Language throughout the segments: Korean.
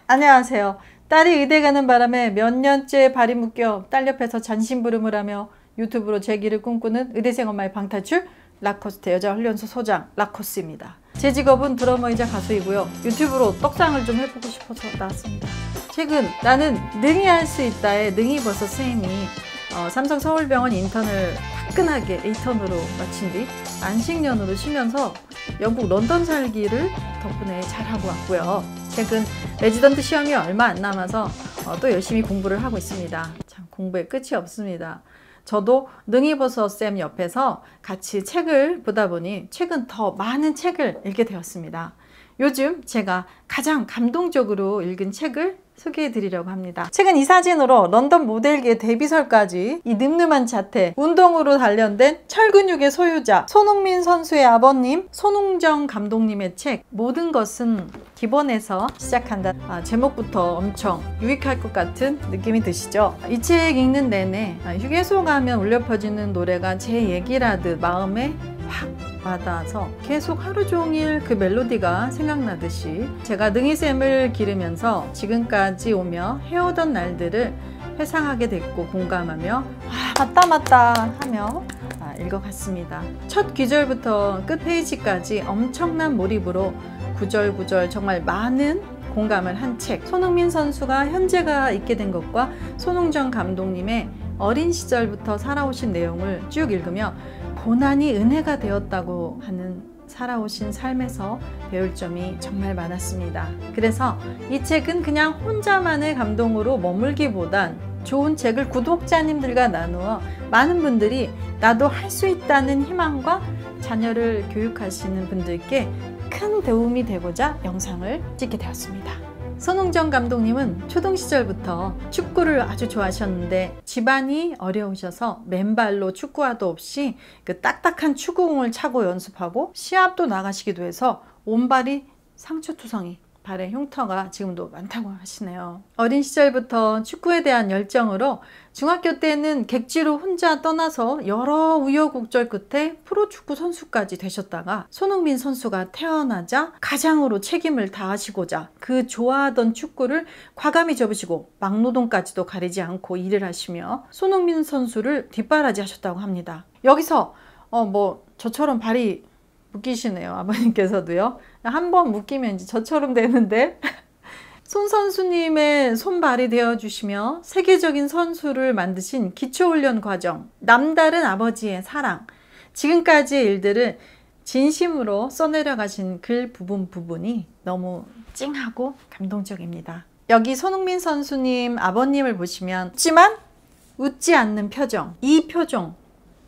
안녕하세요. 딸이 의대 가는 바람에 몇 년째 발이 묶여 딸 옆에서 잔심부름을 하며 유튜브로 제 길을 꿈꾸는 의대생 엄마의 방탈출 라코스테 여자 훈련소 소장 라코스입니다. 제 직업은 드러머이자 가수이고요. 유튜브로 떡상을 좀 해보고 싶어서 나왔습니다. 최근 나는 능히 할 수 있다의 능이버섯 쌤이 삼성 서울병원 인턴을 화끈하게 A턴으로 마친 뒤 안식년으로 쉬면서 영국 런던 살기를 덕분에 잘하고 왔고요. 최근 레지던트 시험이 얼마 안 남아서 또 열심히 공부를 하고 있습니다. 참 공부에 끝이 없습니다. 저도 능이버섯 쌤 옆에서 같이 책을 보다 보니 최근 더 많은 책을 읽게 되었습니다. 요즘 제가 가장 감동적으로 읽은 책을 소개해 드리려고 합니다. 최근 이 사진으로 런던 모델계 데뷔설까지 이 늠름한 자태, 운동으로 단련된 철근육의 소유자 손흥민 선수의 아버님 손흥정 감독님의 책 모든 것은 기본에서 시작한다. 제목부터 엄청 유익할 것 같은 느낌이 드시죠? 이 책 읽는 내내 휴게소 가면 울려 퍼지는 노래가 제 얘기라듯 마음에 확 와닿아서 계속 하루 종일 그 멜로디가 생각나듯이 제가 능이쌤을 기르면서 지금까지 오며 해오던 날들을 회상하게 됐고 공감하며 맞다 하며 읽어갔습니다. 첫 귀절부터 끝 페이지까지 엄청난 몰입으로 구절구절 정말 많은 공감을 한 책. 손흥민 선수가 현재가 있게 된 것과 손흥정 감독님의 어린 시절부터 살아오신 내용을 쭉 읽으며 고난이 은혜가 되었다고 하는 살아오신 삶에서 배울 점이 정말 많았습니다. 그래서 이 책은 그냥 혼자만의 감동으로 머물기보단 좋은 책을 구독자님들과 나누어 많은 분들이 나도 할 수 있다는 희망과 자녀를 교육하시는 분들께 큰 도움이 되고자 영상을 찍게 되었습니다. 손흥정 감독님은 초등 시절부터 축구를 아주 좋아하셨는데 집안이 어려우셔서 맨발로 축구화도 없이 그 딱딱한 축구공을 차고 연습하고 시합도 나가시기도 해서 온발이 상처투성이, 발의 흉터가 지금도 많다고 하시네요. 어린 시절부터 축구에 대한 열정으로 중학교 때는 객지로 혼자 떠나서 여러 우여곡절 끝에 프로축구 선수까지 되셨다가 손흥민 선수가 태어나자 가장으로 책임을 다하시고자 그 좋아하던 축구를 과감히 접으시고 막노동까지도 가리지 않고 일을 하시며 손흥민 선수를 뒷바라지 하셨다고 합니다. 여기서 저처럼 발이 묶이시네요. 아버님께서도요. 한번 묶이면 이제 저처럼 되는데 손 선수님의 손발이 되어주시며 세계적인 선수를 만드신 기초훈련 과정, 남다른 아버지의 사랑, 지금까지의 일들을 진심으로 써내려 가신 글 부분이 너무 찡하고 감동적입니다. 여기 손흥민 선수님 아버님을 보시면 웃지 않는 표정, 이 표정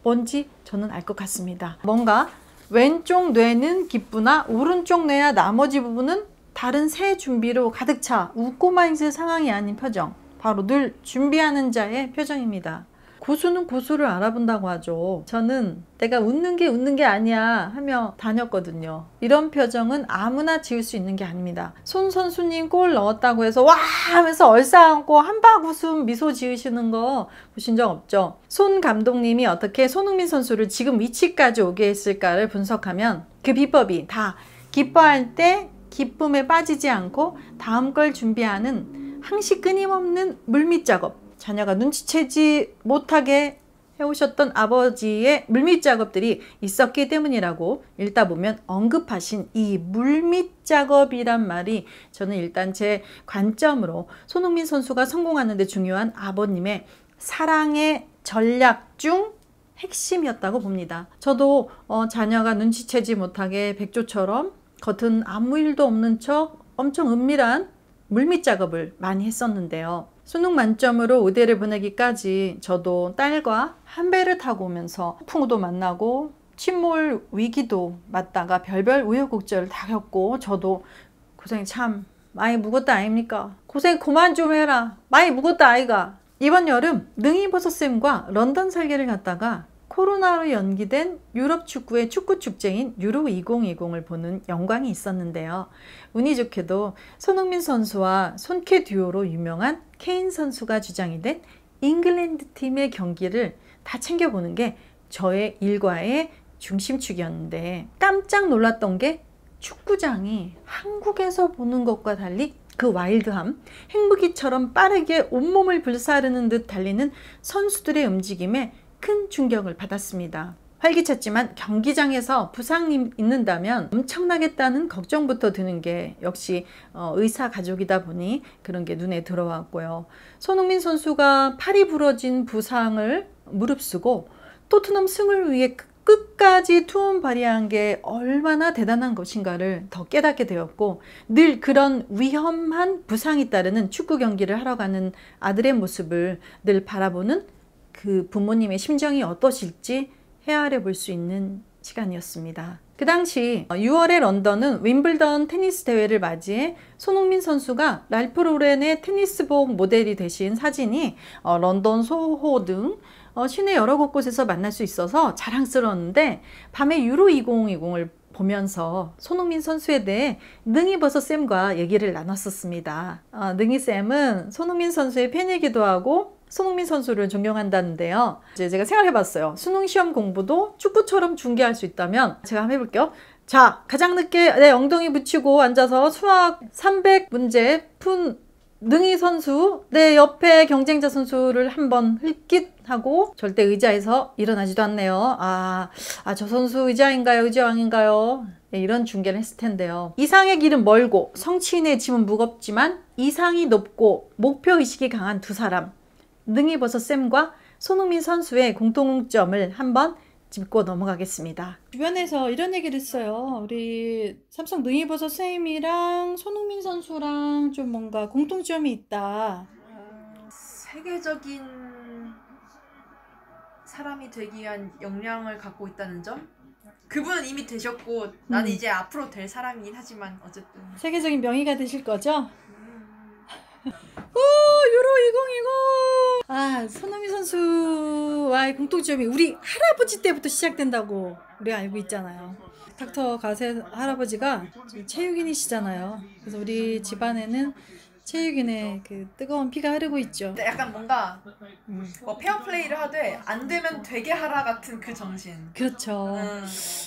뭔지 저는 알 것 같습니다. 뭔가 왼쪽 뇌는 기쁘나 오른쪽 뇌와 나머지 부분은 다른 새 준비로 가득 차 웃고만 있을 상황이 아닌 표정, 바로 늘 준비하는 자의 표정입니다. 고수는 고수를 알아본다고 하죠. 저는 내가 웃는 게 아니야 하며 다녔거든요. 이런 표정은 아무나 지을 수 있는 게 아닙니다. 손 선수님 골 넣었다고 해서 와 하면서 얼싸안고 한박 웃음 미소 지으시는 거 보신 적 없죠? 손 감독님이 어떻게 손흥민 선수를 지금 위치까지 오게 했을까를 분석하면 그 비법이 다 기뻐할 때 기쁨에 빠지지 않고 다음 걸 준비하는 항시 끊임없는 물밑 작업, 자녀가 눈치채지 못하게 해오셨던 아버지의 물밑 작업들이 있었기 때문이라고 읽다 보면 언급하신 이 물밑 작업이란 말이 저는 일단 제 관점으로 손흥민 선수가 성공하는 데 중요한 아버님의 사랑의 전략 중 핵심이었다고 봅니다. 저도 자녀가 눈치채지 못하게 백조처럼 겉은 아무 일도 없는 척 엄청 은밀한 물밑 작업을 많이 했었는데요. 수능 만점으로 의대를 보내기까지 저도 딸과 한 배를 타고 오면서 폭풍우도 만나고 침몰 위기도 맞다가 별별 우여곡절을 다 겪고 저도 고생 참 많이 묵었다 아닙니까? 고생 그만 좀 해라. 많이 묵었다 아이가. 이번 여름 능이버섯쌤과 런던 살기를 갔다가 코로나로 연기된 유럽 축구의 축구 축제인 유로 2020을 보는 영광이 있었는데요. 운이 좋게도 손흥민 선수와 손캐 듀오로 유명한 케인 선수가 주장이 된 잉글랜드 팀의 경기를 다 챙겨보는 게 저의 일과의 중심축이었는데 깜짝 놀랐던 게 축구장이 한국에서 보는 것과 달리 그 와일드함, 행복이처럼 빠르게 온몸을 불사르는 듯 달리는 선수들의 움직임에 큰 충격을 받았습니다. 활기찼지만 경기장에서 부상이 있는다면 엄청나겠다는 걱정부터 드는 게 역시 의사 가족이다 보니 그런 게 눈에 들어왔고요. 손흥민 선수가 팔이 부러진 부상을 무릅쓰고 토트넘 승을 위해 끝까지 투혼 발휘한 게 얼마나 대단한 것인가를 더 깨닫게 되었고, 늘 그런 위험한 부상이 따르는 축구 경기를 하러 가는 아들의 모습을 늘 바라보는 그 부모님의 심정이 어떠실지 헤아려 볼 수 있는 시간이었습니다. 그 당시 6월에 런던은 윈블던 테니스 대회를 맞이해 손흥민 선수가 랄프 로렌의 테니스복 모델이 되신 사진이 런던 소호 등 시내 여러 곳곳에서 만날 수 있어서 자랑스러웠는데, 밤에 유로 2020을 보면서 손흥민 선수에 대해 능이버섯 쌤과 얘기를 나눴었습니다. 능이 쌤은 손흥민 선수의 팬이기도 하고 손흥민 선수를 존경한다는데요. 이제 제가 생각해봤어요. 수능 시험 공부도 축구처럼 중계할 수 있다면 제가 한번 해볼게요. 자, 가장 늦게 내 엉덩이 붙이고 앉아서 수학 300문제 푼 능이 선수, 내 옆에 경쟁자 선수를 한번 흘깃하고 절대 의자에서 일어나지도 않네요. 저 선수 의자인가요? 의자왕인가요? 네, 이런 중계를 했을 텐데요. 이상의 길은 멀고 성취인의 짐은 무겁지만 이상이 높고 목표의식이 강한 두 사람, 능이버섯 쌤과 손흥민 선수의 공통점을 한번 짚고 넘어가겠습니다. 주변에서 이런 얘기를 했어요. 우리 삼성 능이버섯 쌤이랑 손흥민 선수랑 좀 뭔가 공통점이 있다. 세계적인 사람이 되기 위한 역량을 갖고 있다는 점? 그분은 이미 되셨고 나는 이제 앞으로 될 사람이긴 하지만 어쨌든 세계적인 명의가 되실 거죠? 유로 2020! 손흥민 선수와의 공통점이 우리 할아버지 때부터 시작된다고 우리가 알고 있잖아요. 닥터 가세 할아버지가 체육인이시잖아요. 그래서 우리 집안에는 체육인의 그 뜨거운 피가 흐르고 있죠. 약간 뭔가 페어플레이를 하되 안 되면 되게 하라 같은 그 정신. 그렇죠.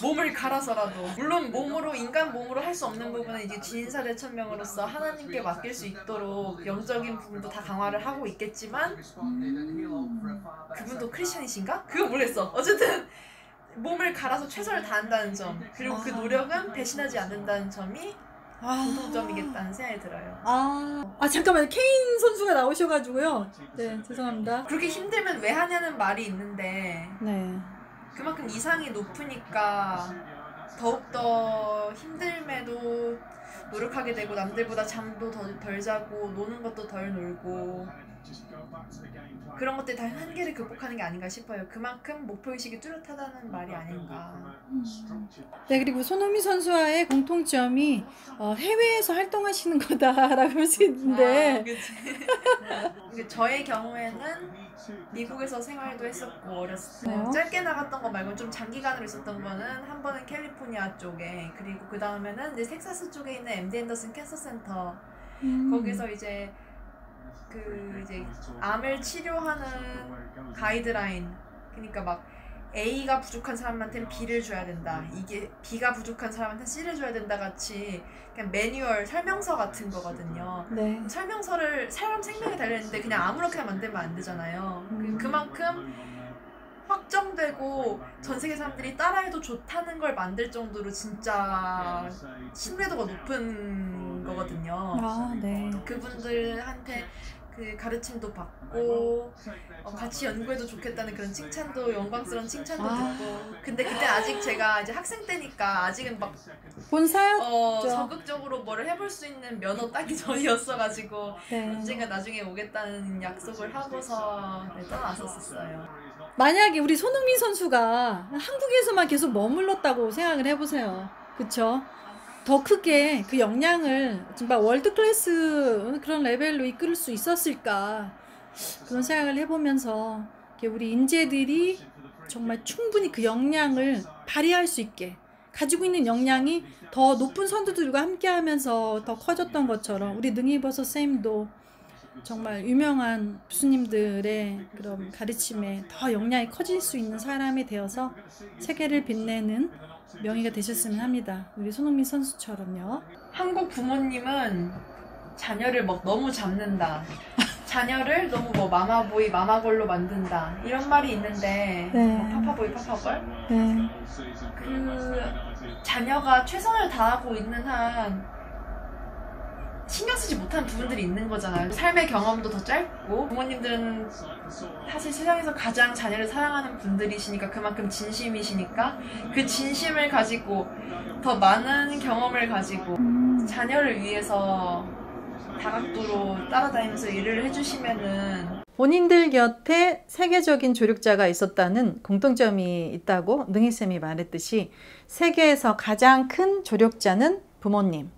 몸을 갈아서라도, 물론 인간 몸으로 할 수 없는 부분은 이제 진사대천명으로서 하나님께 맡길 수 있도록 영적인 부분도 다 강화를 하고 있겠지만 그분도 크리스천이신가? 그거 모르겠어. 어쨌든 몸을 갈아서 최선을 다한다는 점, 그리고 그 노력은 배신하지 않는다는 점이 공통점이겠다는 생각이 들어요. 잠깐만요. 케인 선수가 나오셔가지고요. 네, 죄송합니다. 그렇게 힘들면 왜 하냐는 말이 있는데 네. 그만큼 이상이 높으니까 더욱더 힘듦에도 노력하게 되고, 남들보다 잠도 덜 자고 노는 것도 덜 놀고, 그런 것들이 다 한계를 극복하는 게 아닌가 싶어요. 그만큼 목표의식이 뚜렷하다는 말이 아닌가. 네, 그리고 손흥민 선수와의 공통점이 해외에서 활동하시는 거다라고 할 수 있는데, 그치. 저의 경우에는 미국에서 생활도 했었고 어렸을 때 짧게 나갔던 거 말고 좀 장기간으로 있었던 거는 한 번은 캘리포니아 쪽에, 그리고 그 다음에는 이제 텍사스 쪽에 있는 MD 앤더슨 캔서 센터, 거기서 이제 암을 치료하는 가이드라인, 그러니까 막 A가 부족한 사람한테는 B를 줘야 된다, 이게 B가 부족한 사람한테는 C를 줘야 된다 같이 그냥 매뉴얼, 설명서 같은 거거든요. 네. 설명서를 사람 생명이 달려있는데 그냥 아무렇게나 만들면 안 되잖아요. 그만큼 확정되고 전 세계 사람들이 따라해도 좋다는 걸 만들 정도로 진짜 신뢰도가 높은 거거든요. 네. 그분들한테 그 가르침도 받고 같이 연구해도 좋겠다는 그런 칭찬도, 영광스러운 칭찬도 듣고. 근데 그때 아직 제가 이제 학생 때니까 아직은 막 본사였죠. 적극적으로 뭐를 해볼 수 있는 면허 따기 전이었어가지고 네. 언젠가 나중에 오겠다는 약속을 하고서 떠났었어요. 만약에 우리 손흥민 선수가 한국에서만 계속 머물렀다고 생각을 해보세요. 그쵸? 더 크게 그 역량을 정말 월드 클래스 그런 레벨로 이끌 수 있었을까, 그런 생각을 해보면서 우리 인재들이 정말 충분히 그 역량을 발휘할 수 있게, 가지고 있는 역량이 더 높은 선수들과 함께 하면서 더 커졌던 것처럼 우리 능이버섯 쌤도 정말 유명한 교수님들의 그런 가르침에 더 역량이 커질 수 있는 사람이 되어서 세계를 빛내는 명의가 되셨으면 합니다. 우리 손흥민 선수처럼요. 한국 부모님은 자녀를 막 너무 잡는다. 자녀를 너무 뭐 마마보이, 마마걸로 만든다. 이런 말이 있는데 네. 뭐 파파보이, 파파걸? 네. 그 자녀가 최선을 다하고 있는 한 신경 쓰지 못한 부분들이 있는 거잖아요. 삶의 경험도 더 짧고 부모님들은 사실 세상에서 가장 자녀를 사랑하는 분들이시니까 그만큼 진심이시니까 그 진심을 가지고 더 많은 경험을 가지고 자녀를 위해서 다각도로 따라다니면서 일을 해주시면은 본인들 곁에 세계적인 조력자가 있었다는 공통점이 있다고 능희쌤이 말했듯이 세계에서 가장 큰 조력자는 부모님.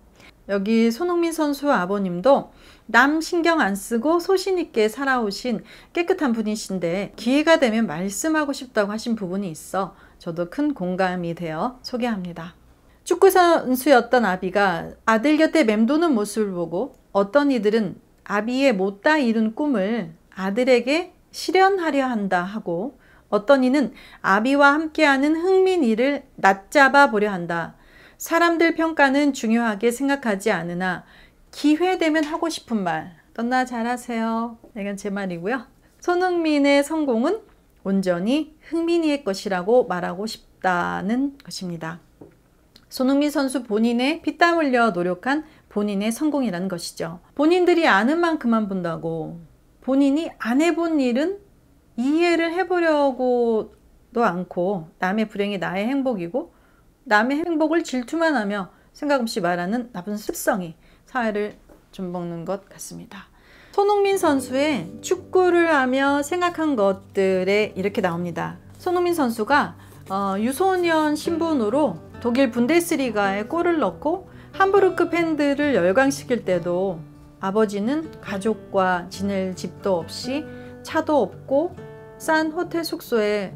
여기 손흥민 선수 아버님도 남 신경 안 쓰고 소신 있게 살아오신 깨끗한 분이신데 기회가 되면 말씀하고 싶다고 하신 부분이 있어 저도 큰 공감이 되어 소개합니다. 축구 선수였던 아비가 아들 곁에 맴도는 모습을 보고 어떤 이들은 아비의 못다 이룬 꿈을 아들에게 실현하려 한다 하고 어떤 이는 아비와 함께하는 흥민이를 낮잡아 보려 한다. 사람들 평가는 중요하게 생각하지 않으나 기회되면 하고 싶은 말. 너나 잘하세요. 이건 제 말이고요. 손흥민의 성공은 온전히 흥민이의 것이라고 말하고 싶다는 것입니다. 손흥민 선수 본인의 피땀 흘려 노력한 본인의 성공이라는 것이죠. 본인들이 아는 만큼만 본다고 본인이 안 해본 일은 이해를 해보려고도 않고 남의 불행이 나의 행복이고 남의 행복을 질투만 하며 생각 없이 말하는 나쁜 습성이 사회를 좀 먹는 것 같습니다. 손흥민 선수의 축구를 하며 생각한 것들에 이렇게 나옵니다. 손흥민 선수가 유소년 신분으로 독일 분데스리가에 골을 넣고 함부르크 팬들을 열광시킬 때도 아버지는 가족과 지낼 집도 없이 차도 없고 싼 호텔 숙소에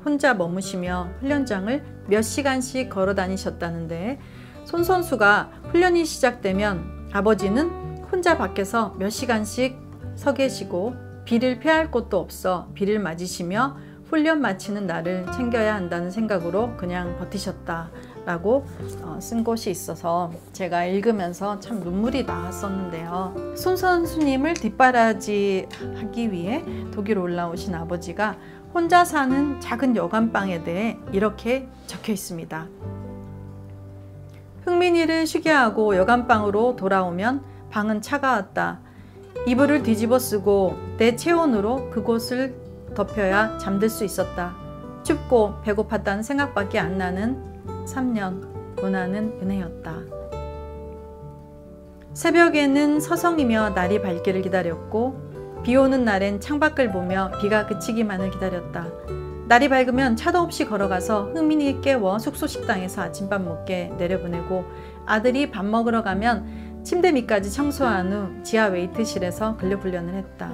혼자 머무시며 훈련장을 몇 시간씩 걸어 다니셨다는데 손 선수가 훈련이 시작되면 아버지는 혼자 밖에서 몇 시간씩 서 계시고 비를 피할 곳도 없어 비를 맞으시며 훈련 마치는 날을 챙겨야 한다는 생각으로 그냥 버티셨다라고 쓴 곳이 있어서 제가 읽으면서 참 눈물이 나왔었는데요. 손 선수님을 뒷바라지하기 위해 독일 올라오신 아버지가 혼자 사는 작은 여관방에 대해 이렇게 적혀 있습니다. 흥민이를 쉬게 하고 여관방으로 돌아오면 방은 차가웠다. 이불을 뒤집어 쓰고 내 체온으로 그곳을 덮여야 잠들 수 있었다. 춥고 배고팠다는 생각밖에 안 나는 3년 고난은 은혜였다. 새벽에는 서성이며 날이 밝기를 기다렸고 비 오는 날엔 창밖을 보며 비가 그치기만을 기다렸다. 날이 밝으면 차도 없이 걸어가서 흥민이 깨워 숙소 식당에서 아침밥 먹게 내려보내고 아들이 밥 먹으러 가면 침대 밑까지 청소한 후 지하 웨이트실에서 근력 훈련을 했다.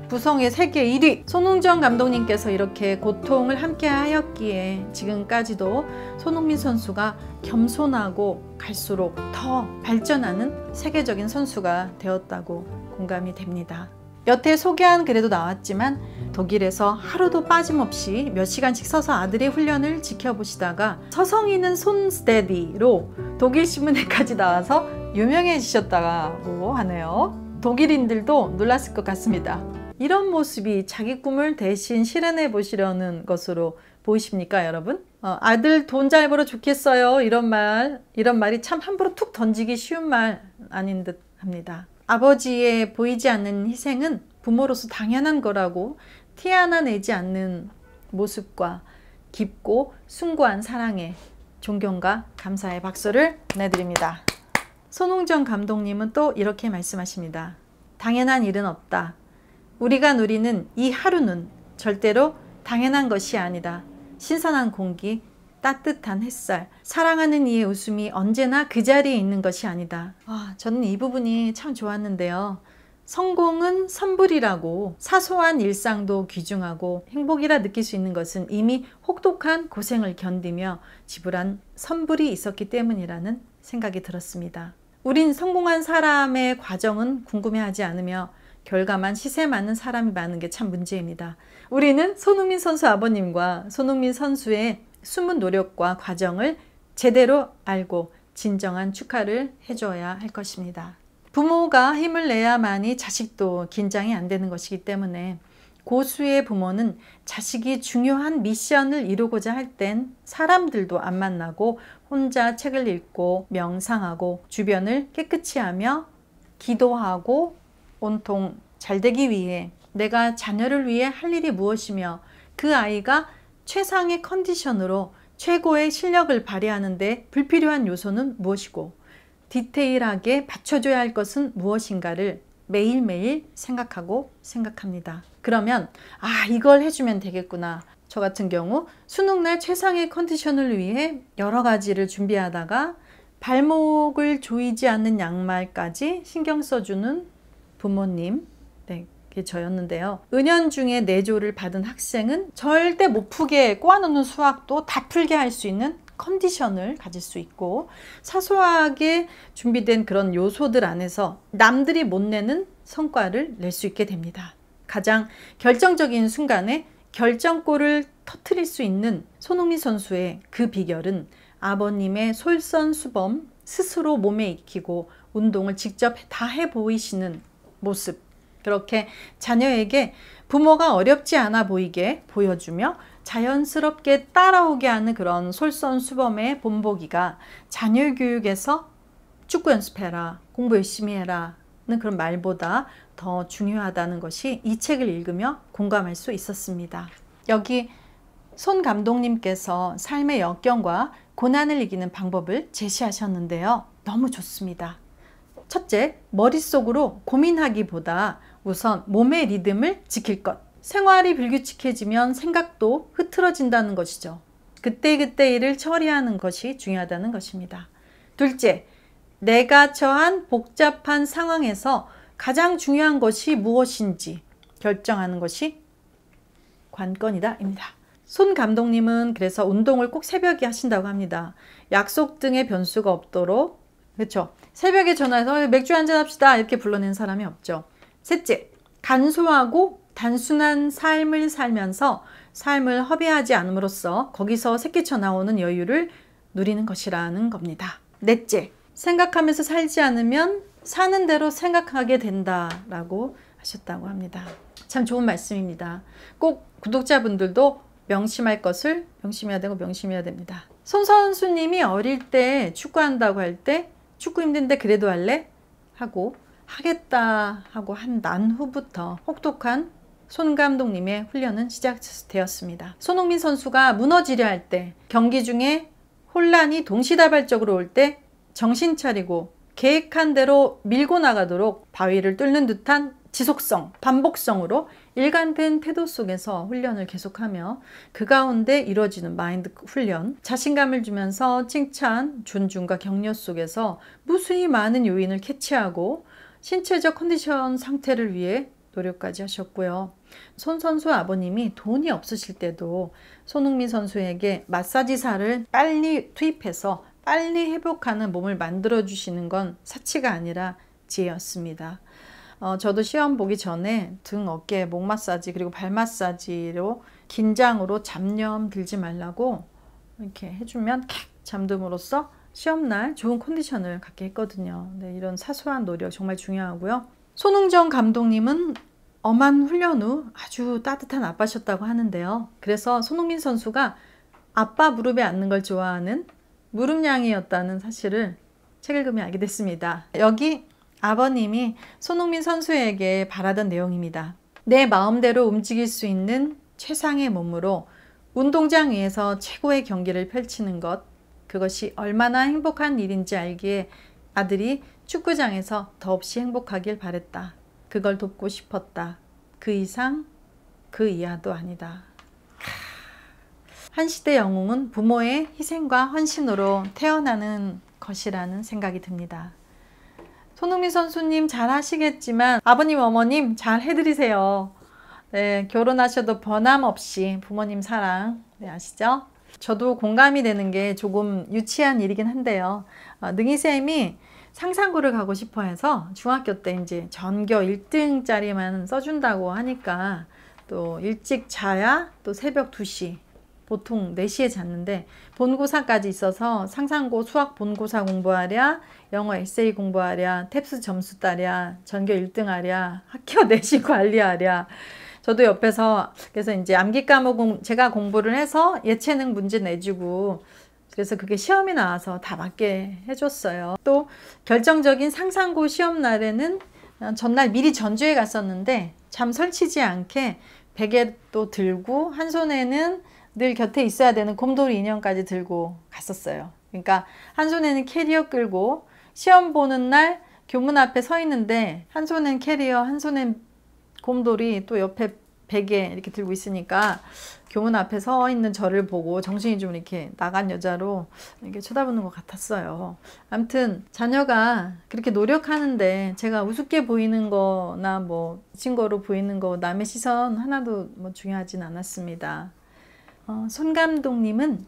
부성의 세계 1위 손흥정 감독님께서 이렇게 고통을 함께 하였기에 지금까지도 손흥민 선수가 겸손하고 갈수록 더 발전하는 세계적인 선수가 되었다고 공감이 됩니다. 여태 소개한 글에도 나왔지만 독일에서 하루도 빠짐없이 몇 시간씩 서서 아들의 훈련을 지켜보시다가 서성이는 손스테디로 독일 신문에까지 나와서 유명해지셨다고 하네요. 독일인들도 놀랐을 것 같습니다. 이런 모습이 자기 꿈을 대신 실현해 보시려는 것으로 보이십니까, 여러분? 아들 돈 잘 벌어 좋겠어요. 이런 말이 참 함부로 툭 던지기 쉬운 말 아닌 듯 합니다. 아버지의 보이지 않는 희생은 부모로서 당연한 거라고 티 하나 내지 않는 모습과 깊고 숭고한 사랑에 존경과 감사의 박수를 보내드립니다. 손흥정 감독님은 또 이렇게 말씀하십니다. 당연한 일은 없다. 우리가 누리는 이 하루는 절대로 당연한 것이 아니다. 신선한 공기, 따뜻한 햇살, 사랑하는 이의 웃음이 언제나 그 자리에 있는 것이 아니다. 저는 이 부분이 참 좋았는데요. 성공은 선불이라고 사소한 일상도 귀중하고 행복이라 느낄 수 있는 것은 이미 혹독한 고생을 견디며 지불한 선불이 있었기 때문이라는 생각이 들었습니다. 우린 성공한 사람의 과정은 궁금해하지 않으며 결과만 시세 많은 사람이 많은 게 참 문제입니다. 우리는 손흥민 선수 아버님과 손흥민 선수의 숨은 노력과 과정을 제대로 알고 진정한 축하를 해줘야 할 것입니다. 부모가 힘을 내야만이 자식도 긴장이 안 되는 것이기 때문에 고수의 부모는 자식이 중요한 미션을 이루고자 할 땐 사람들도 안 만나고 혼자 책을 읽고 명상하고 주변을 깨끗이 하며 기도하고 온통 잘 되기 위해 내가 자녀를 위해 할 일이 무엇이며 그 아이가 최상의 컨디션으로 최고의 실력을 발휘하는데 불필요한 요소는 무엇이고 디테일하게 받쳐줘야 할 것은 무엇인가를 매일매일 생각합니다. 그러면 이걸 해주면 되겠구나. 저 같은 경우 수능날 최상의 컨디션을 위해 여러 가지를 준비하다가 발목을 조이지 않는 양말까지 신경 써주는 부모님, 그게 저였는데요. 은연중에 내조를 받은 학생은 절대 못 풀게 꼬아놓는 수학도 다 풀게 할 수 있는 컨디션을 가질 수 있고, 사소하게 준비된 그런 요소들 안에서 남들이 못 내는 성과를 낼 수 있게 됩니다. 가장 결정적인 순간에 결정골을 터뜨릴 수 있는 손흥민 선수의 그 비결은 아버님의 솔선수범, 스스로 몸에 익히고 운동을 직접 다 해 보이시는 모습, 그렇게 자녀에게 부모가 어렵지 않아 보이게 보여주며 자연스럽게 따라오게 하는 그런 솔선수범의 본보기가 자녀 교육에서 축구 연습해라, 공부 열심히 해라 는 그런 말보다 더 중요하다는 것이 이 책을 읽으며 공감할 수 있었습니다. 여기 손 감독님께서 삶의 역경과 고난을 이기는 방법을 제시하셨는데요. 너무 좋습니다. 첫째, 머릿속으로 고민하기보다 우선 몸의 리듬을 지킬 것. 생활이 불규칙해지면 생각도 흐트러진다는 것이죠. 그때그때 일을 처리하는 것이 중요하다는 것입니다. 둘째, 내가 처한 복잡한 상황에서 가장 중요한 것이 무엇인지 결정하는 것이 관건이다입니다. 손 감독님은 그래서 운동을 꼭 새벽에 하신다고 합니다. 약속 등의 변수가 없도록, 그렇죠? 새벽에 전화해서 맥주 한잔 합시다 이렇게 불러낸 사람이 없죠. 셋째, 간소하고 단순한 삶을 살면서 삶을 허비하지 않음으로써 거기서 새끼쳐 나오는 여유를 누리는 것이라는 겁니다. 넷째, 생각하면서 살지 않으면 사는 대로 생각하게 된다라고 하셨다고 합니다. 참 좋은 말씀입니다. 꼭 구독자분들도 명심할 것을 명심해야 되고 명심해야 됩니다. 손 선수님이 어릴 때 축구한다고 할 때 축구 힘든데 그래도 할래? 하고 하겠다 하고 난 후부터 혹독한 손 감독님의 훈련은 시작되었습니다. 손흥민 선수가 무너지려 할 때, 경기 중에 혼란이 동시다발적으로 올 때 정신 차리고 계획한 대로 밀고 나가도록 바위를 뚫는 듯한 지속성, 반복성으로 일관된 태도 속에서 훈련을 계속하며 그 가운데 이루어지는 마인드 훈련, 자신감을 주면서 칭찬, 존중과 격려 속에서 무수히 많은 요인을 캐치하고 신체적 컨디션 상태를 위해 노력까지 하셨고요. 손 선수 아버님이 돈이 없으실 때도 손흥민 선수에게 마사지사를 빨리 투입해서 빨리 회복하는 몸을 만들어 주시는 건 사치가 아니라 지혜였습니다. 저도 시험 보기 전에 등, 어깨, 목 마사지 그리고 발 마사지로 긴장으로 잡념 들지 말라고 이렇게 해주면 캬 잠듦으로써 시험날 좋은 컨디션을 갖게 했거든요. 네, 이런 사소한 노력 정말 중요하고요. 손흥정 감독님은 엄한 훈련 후 아주 따뜻한 아빠셨다고 하는데요. 그래서 손흥민 선수가 아빠 무릎에 앉는 걸 좋아하는 무릎냥이였다는 사실을 책 읽으며 알게 됐습니다. 여기 아버님이 손흥민 선수에게 바라던 내용입니다. 내 마음대로 움직일 수 있는 최상의 몸으로 운동장 위에서 최고의 경기를 펼치는 것, 그것이 얼마나 행복한 일인지 알기에 아들이 축구장에서 더없이 행복하길 바랬다. 그걸 돕고 싶었다. 그 이상, 그 이하도 아니다. 한 시대 영웅은 부모의 희생과 헌신으로 태어나는 것이라는 생각이 듭니다. 손흥민 선수님 잘 하시겠지만 아버님, 어머님 잘 해드리세요. 네, 결혼하셔도 변함없이 부모님 사랑, 네, 아시죠? 저도 공감이 되는 게 조금 유치한 일이긴 한데요. 능이쌤이 상상고를 가고 싶어 해서 중학교 때 이제 전교 1등짜리만 써준다고 하니까 또 일찍 자야 또 새벽 2시 보통 4시에 잤는데 본고사까지 있어서 상상고 수학 본고사 공부하랴, 영어 에세이 공부하랴, 탭스 점수 따랴, 전교 1등 하랴, 학교 내신 관리하랴. 저도 옆에서 그래서 이제 암기 과목 제가 공부를 해서 예체능 문제 내주고 그래서 그게 시험이 나와서 다 맞게 해줬어요. 또 결정적인 상상고 시험 날에는 전날 미리 전주에 갔었는데 잠 설치지 않게 베개도 들고 한 손에는 늘 곁에 있어야 되는 곰돌이 인형까지 들고 갔었어요. 그러니까 한 손에는 캐리어 끌고 시험 보는 날 교문 앞에 서 있는데 한 손엔 캐리어, 한 손엔 곰돌이, 또 옆에 베개 이렇게 들고 있으니까 교문 앞에 서 있는 저를 보고 정신이 좀 이렇게 나간 여자로 이렇게 쳐다보는 것 같았어요. 아무튼 자녀가 그렇게 노력하는데 제가 우습게 보이는 거나 뭐 미친 거로 보이는 거 남의 시선 하나도 뭐 중요하진 않았습니다. 손 감독님은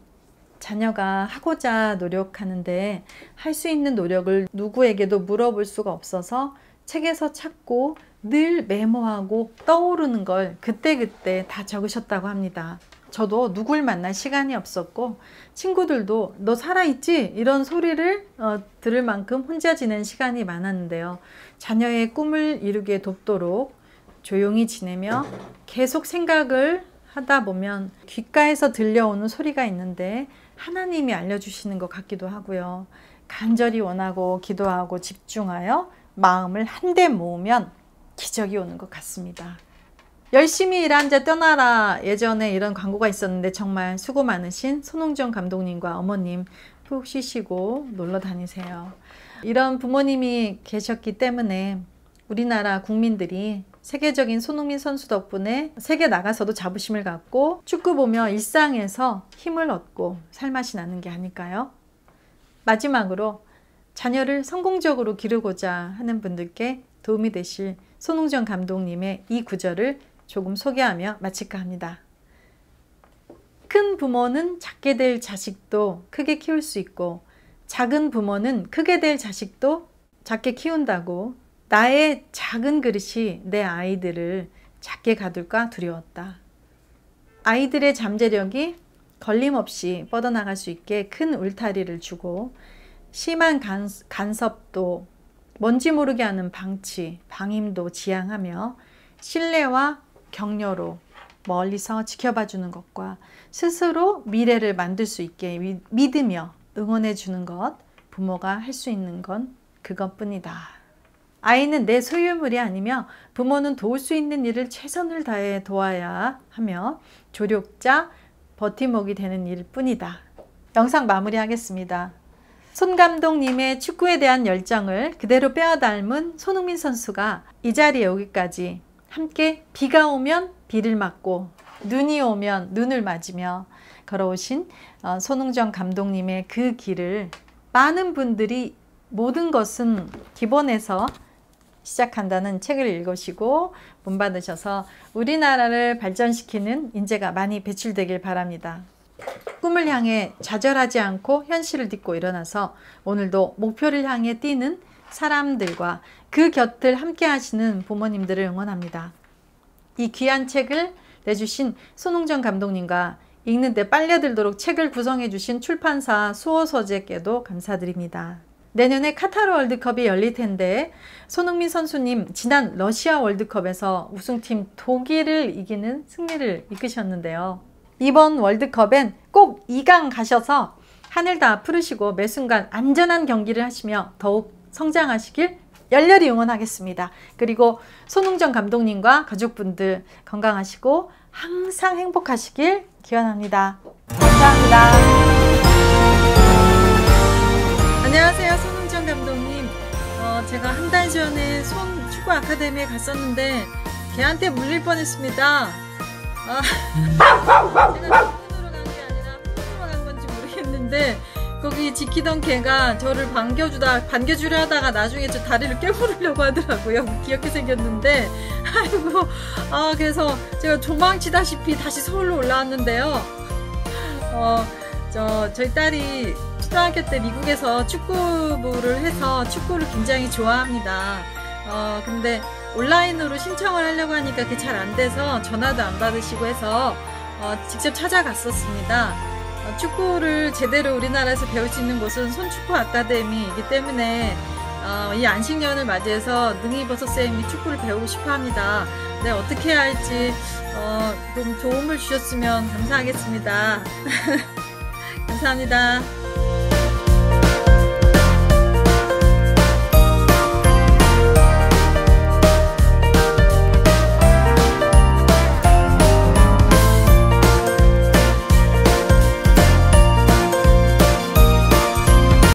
자녀가 하고자 노력하는데 할 수 있는 노력을 누구에게도 물어볼 수가 없어서 책에서 찾고 늘 메모하고 떠오르는 걸 그때그때 다 적으셨다고 합니다. 저도 누굴 만날 시간이 없었고 친구들도 너 살아있지? 이런 소리를 들을 만큼 혼자 지낸 시간이 많았는데요. 자녀의 꿈을 이루게 돕도록 조용히 지내며 계속 생각을 하다 보면 귓가에서 들려오는 소리가 있는데 하나님이 알려주시는 것 같기도 하고요. 간절히 원하고 기도하고 집중하여 마음을 한데 모으면 기적이 오는 것 같습니다. 열심히 일한 자 떠나라. 예전에 이런 광고가 있었는데 정말 수고 많으신 손홍정 감독님과 어머님 푹 쉬시고 놀러 다니세요. 이런 부모님이 계셨기 때문에 우리나라 국민들이 세계적인 손흥민 선수 덕분에 세계 나가서도 자부심을 갖고 축구 보며 일상에서 힘을 얻고 살맛이 나는 게 아닐까요? 마지막으로 자녀를 성공적으로 기르고자 하는 분들께 도움이 되실 손홍정 감독님의 이 구절을 조금 소개하며 마칠까 합니다. 큰 부모는 작게 될 자식도 크게 키울 수 있고 작은 부모는 크게 될 자식도 작게 키운다고 나의 작은 그릇이 내 아이들을 작게 가둘까 두려웠다. 아이들의 잠재력이 걸림없이 뻗어나갈 수 있게 큰 울타리를 주고 심한 간섭도 뭔지 모르게 하는 방치, 방임도 지양하며 신뢰와 격려로 멀리서 지켜봐 주는 것과 스스로 미래를 만들 수 있게 믿으며 응원해 주는 것, 부모가 할 수 있는 건 그것뿐이다. 아이는 내 소유물이 아니며 부모는 도울 수 있는 일을 최선을 다해 도와야 하며 조력자, 버팀목이 되는 일 뿐이다. 영상 마무리하겠습니다. 손 감독님의 축구에 대한 열정을 그대로 빼어 닮은 손흥민 선수가 이 자리에 오기까지 함께 비가 오면 비를 맞고 눈이 오면 눈을 맞으며 걸어오신 손흥정 감독님의 그 길을 많은 분들이 모든 것은 기본에서 시작한다는 책을 읽으시고 본받으셔서 우리나라를 발전시키는 인재가 많이 배출되길 바랍니다. 꿈을 향해 좌절하지 않고 현실을 딛고 일어나서 오늘도 목표를 향해 뛰는 사람들과 그 곁을 함께 하시는 부모님들을 응원합니다. 이 귀한 책을 내주신 손홍정 감독님과 읽는데 빨려들도록 책을 구성해 주신 출판사 수호서재께도 감사드립니다. 내년에 카타르 월드컵이 열릴 텐데 손흥민 선수님 지난 러시아 월드컵에서 우승팀 독일을 이기는 승리를 이끄셨는데요. 이번 월드컵엔 꼭 2강 가셔서 하늘 다 푸르시고 매 순간 안전한 경기를 하시며 더욱 성장하시길 열렬히 응원하겠습니다. 그리고 손흥정 감독님과 가족분들 건강하시고 항상 행복하시길 기원합니다. 감사합니다. 안녕하세요. 손흥정 감독님. 제가 한 달 전에 손 축구 아카데미에 갔었는데 걔한테 물릴 뻔했습니다. 제가 뒷문으로 간 게 아니라 후문으로 간 건지 모르겠는데 거기 지키던 걔가 저를 반겨주려 하다가 나중에 저 다리를 깨물으려고 하더라고요. 귀엽게 생겼는데 아이고 그래서 제가 도망치다시피 다시 서울로 올라왔는데요. 저희 딸이 초등학교 때 미국에서 축구부를 해서 축구를 굉장히 좋아합니다. 근데 온라인으로 신청을 하려고 하니까 그게 잘 안 돼서 전화도 안 받으시고 해서 직접 찾아갔었습니다. 축구를 제대로 우리나라에서 배울 수 있는 곳은 손축구 아카데미이기 때문에 이 안식년을 맞이해서 능이버섯쌤이 축구를 배우고 싶어 합니다. 네, 어떻게 해야 할지 좀 도움을 주셨으면 감사하겠습니다. 감사합니다.